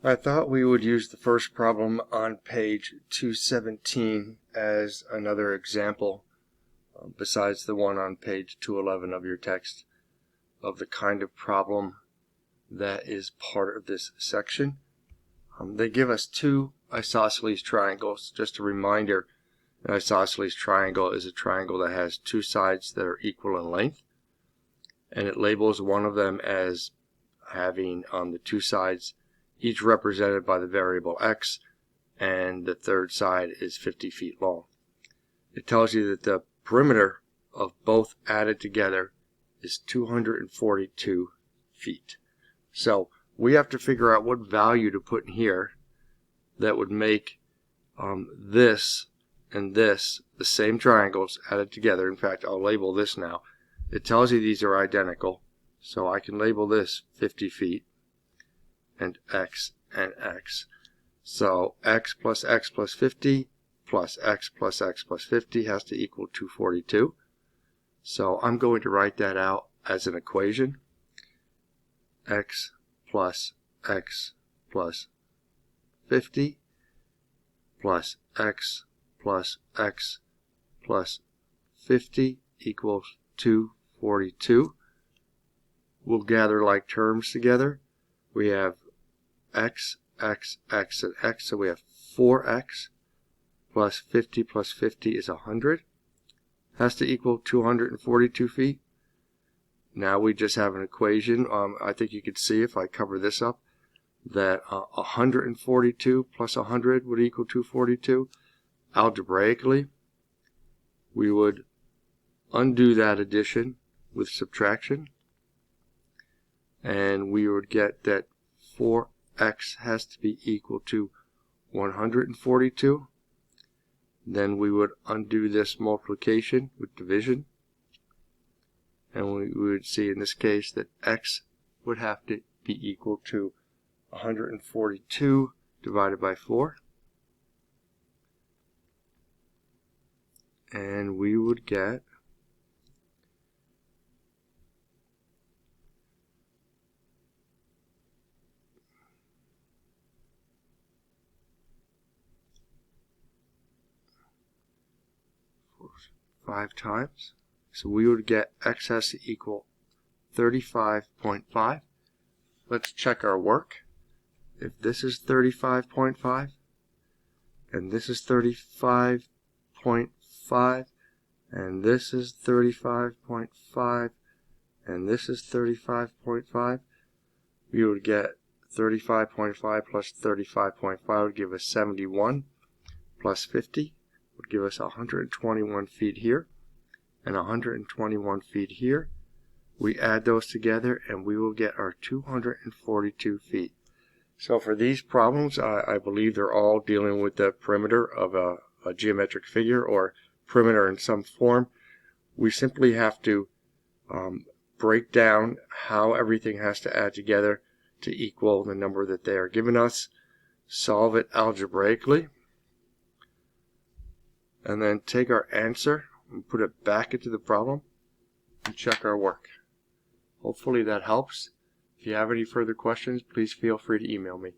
I thought we would use the first problem on page 217 as another example, besides the one on page 211 of your text, of the kind of problem that is part of this section. They give us two isosceles triangles. Just a reminder, an isosceles triangle is a triangle that has two sides that are equal in length, and it labels one of them as having on the two sides each represented by the variable x, and the third side is 50 feet long. It tells you that the perimeter of both added together is 242 feet. So we have to figure out what value to put in here that would make this and this the same triangles added together. In fact, I'll label this now. It tells you these are identical, so I can label this 50 feet and x and x. So x plus 50 plus x plus x plus 50 has to equal 242. So I'm going to write that out as an equation. X plus 50 plus x plus x plus 50 equals 242. We'll gather like terms together. We have x, x, x, and x, so we have 4x plus 50 is 100. Has to equal 242 feet. Now we just have an equation. I think you could see if I cover this up that 142 plus 100 would equal 242. Algebraically, we would undo that addition with subtraction, and we would get that 4x has to be equal to 142. Then we would undo this multiplication with division, and we would see in this case that x would have to be equal to 142 divided by 4, and we would get 5 times. So we would get x has to equal 35.5. Let's check our work. If this is 35.5 and this is 35.5 and this is 35.5 and this is 35.5, we would get 35.5 plus 35.5 would give us 71 plus 50 would give us 121 feet here and 121 feet here. We add those together and we will get our 242 feet. So for these problems, I believe they're all dealing with the perimeter of a geometric figure or perimeter in some form. We simply have to break down how everything has to add together to equal the number that they are giving us, solve it algebraically, and then take our answer and put it back into the problem and check our work. Hopefully that helps. If you have any further questions, please feel free to email me.